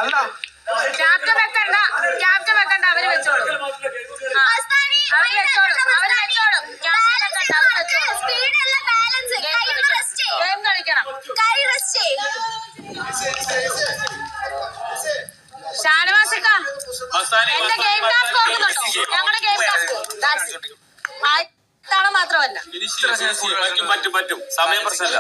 അല്ല ക്യാപ്റ്റൻ വെക്കണ്ട, ക്യാപ്റ്റൻ വെക്കണ്ട, അവര് വെച്ചോളും. അവര് വെച്ചോളും, അവര് വെച്ചോളും. ഗെയിം കളിക്കണം. ഷാനവാസിക്ക, എന്റെ ഗെയിം ടാസ്ക് ഓർക്കുന്നുണ്ടോ? ഞങ്ങളുടെ ഗെയിം ടാസ്ക് ആയിട്ടാണ് മാത്രമല്ല. പറ്റും സമയം പ്രശ്നമല്ല.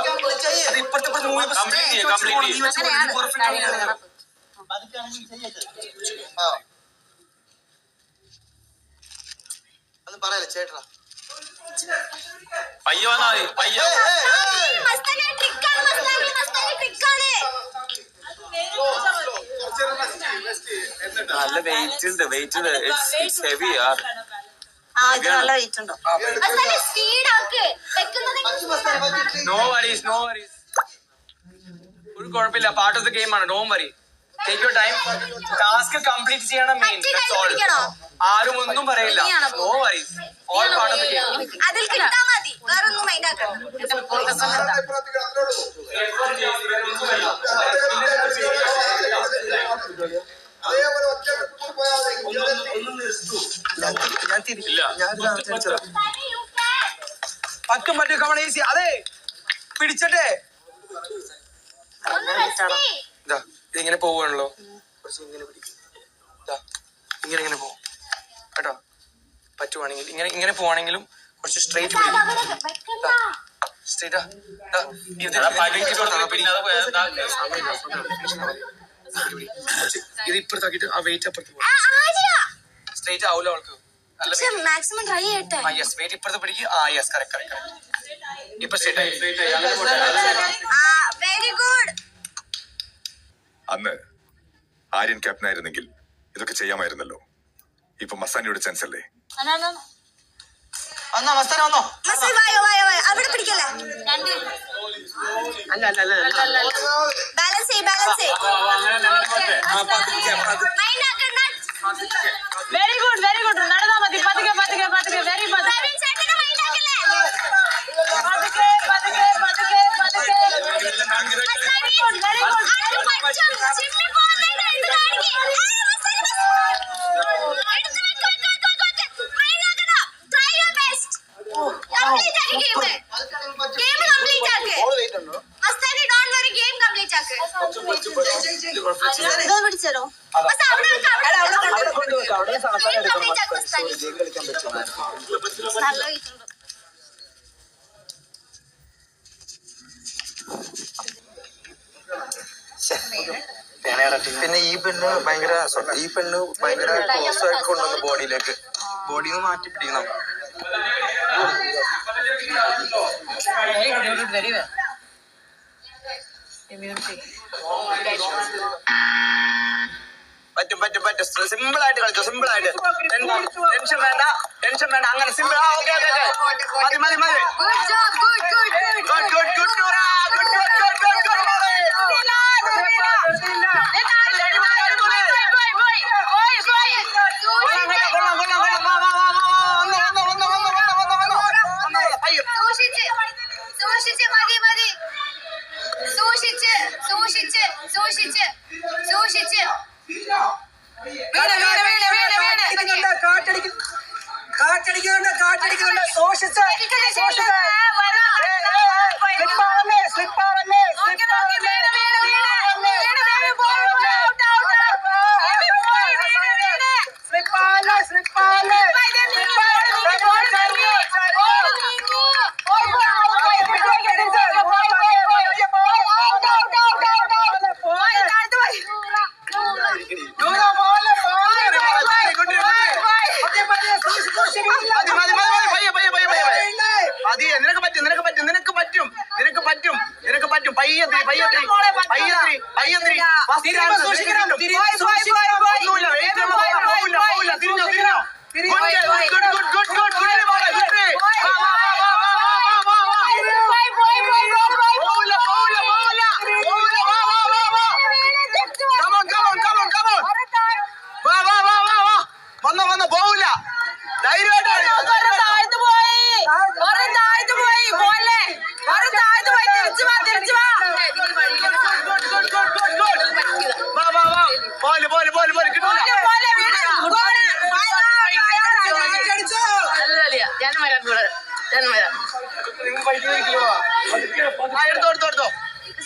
പറയല്ലേ ചേട്ടാ പയ്യ വന്നാ മതി. പയ്യ നല്ല വെയിറ്റ് ഉണ്ട്. വെയിറ്റ് ഉണ്ട്. ഇറ്റ്സ് ഹെവി യാർ. നല്ല വെയിറ്റ് ഉണ്ടോ? No worries, no worries. ഒരു കുഴപ്പമില്ല. പാർട്ട് ഓഫ് ദ ഗെയിം ആണ്. Don't worry. Take your time. Task complete ചെയ്യണം. Main that's all. ആരും ഒന്നും പറയില്ല. No worries. All part of the game. അതിൽ കിട്ടാ മതി, വേറൊന്നും മൈൻഡ് ആക്കണം. പറ്റും പറ്റും കമൺ ഈസി. അതെ പിടിച്ചട്ടെ. ഇങ്ങനെ പോവാണല്ലോ. ഇങ്ങനെ പിടിക്കും. ഇങ്ങനെ ഇങ്ങനെ പോവും കേട്ടോ. പറ്റുവാണെങ്കിൽ ഇങ്ങനെ ഇങ്ങനെ പോവാണെങ്കിലും കുറച്ച് സ്ട്രെയിറ്റ് പിടിക്കും. സ്ട്രെയിറ്റാ ഇത് ഇപ്പുറത്താക്കിട്ട് ആ വെയിറ്റ് അപ്പുറത്ത് പോകും. സ്ട്രെയിറ്റ് ആവൂല അവൾക്ക്. മാക്സിമം ട്രൈ ചെയ്യട്ടെ. യെസ് വെയിറ്റ് ഇപ്പുറത്ത് പിടിക്കും. Yes correct correct correct. ഇപ്പൊ സ്ട്രെയിറ്റ് ആയി. Very good. അന്ന് ആര്യൻ ക്യാപ്റ്റൻ ആയിരുന്നെങ്കിൽ ഇതൊക്കെ ചെയ്യാമായിരുന്നല്ലോ. ഇപ്പൊ മസാനിയുടെ ചാൻസ് അല്ലേ? അവിടെ പിടിക്കല്ലേ. Balance very good very good. നടന്നാ മതി. പതുക്കെ പതുക്കെ പതുക്കെ. വെരി പതുക്കെ പതുക്കെ പതുക്കെ പതുക്കെ പതുക്കെ. പിടിച്ചോ. പിന്നെ ഈ പെണ്ണ് ഭയങ്കര ക്ലോസ് ആയിട്ട് കൊണ്ടുവന്നു ബോഡിയിലേക്ക്. ബോഡിയിൽ നിന്ന് മാറ്റി പിടിക്കണം. പറ്റും പറ്റും പറ്റും. സിമ്പിൾ ആയിട്ട് കളിച്ചോ. സിമ്പിൾ ആയിട്ട്. ടെൻഷൻ വേണ്ട, ടെൻഷൻ വേണ്ട. അങ്ങനെ സിമ്പിൾ. Okay okay okay. മതി മതി മതി. Good good good good. കാറ്റടിക്കുന്നുണ്ട്. സൂക്ഷിച്ച്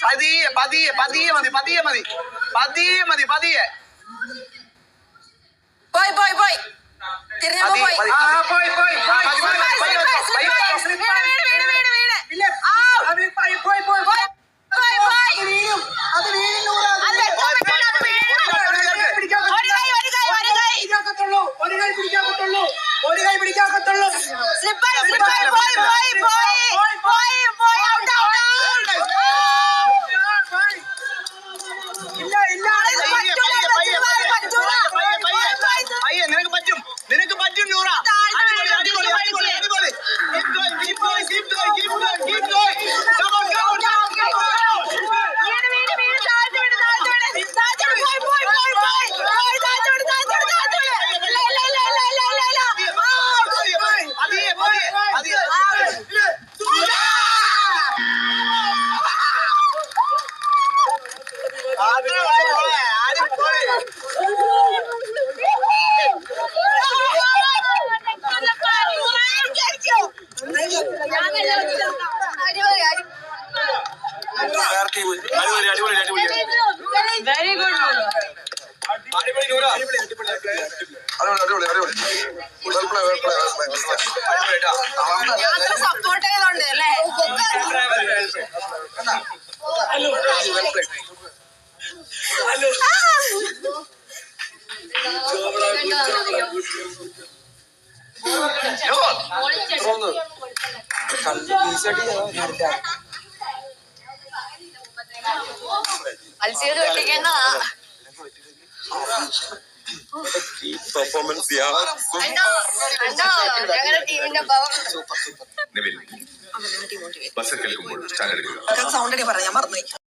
പതിയെ പതിയെ പതിയെ മതി പതിയെ മതി പതിയെ മതി പതിയെ പോയി പോയി പോയി തിരിഞ്ഞപ്പോ പോയി ആ പോയി പോയി ഒരു കൈ പിടിക്കാക്കത്തുള്ളൂ ഇല്ല ഇല്ല പയ്യെ നിനക്ക് പറ്റും നൂറ അടിപൊളി അടിപൊളി അടിപൊളി അടിപൊളി keep going keep going keep going keep going come on come on come on പതിയെ പതിയെ പതിയെ അടിപൊളി അടിപൊളി അടിപൊളി വെരി ഗുഡ് അടിപൊളി നൂറ അടിപൊളി അടിപൊളി അടിപൊളി വെൽ പ്ലേ വെൽ പ്ലേ ഞാൻ സപ്പോർട്ട് ചെയ്തോണ്ട് അല്ലേ അൽസിയത് ഒട്ടിക്കണ്ട പെർഫോമൻസ് കണ്ടോ ഞങ്ങളുടെ ടീമിന്റെ പവർ നിവിൻ ബസ് കേൾക്കുമ്പോൾ സ്റ്റാൻഡ് എടുക്കുക സൗണ്ട് പറഞ്ഞാൽ മറന്നു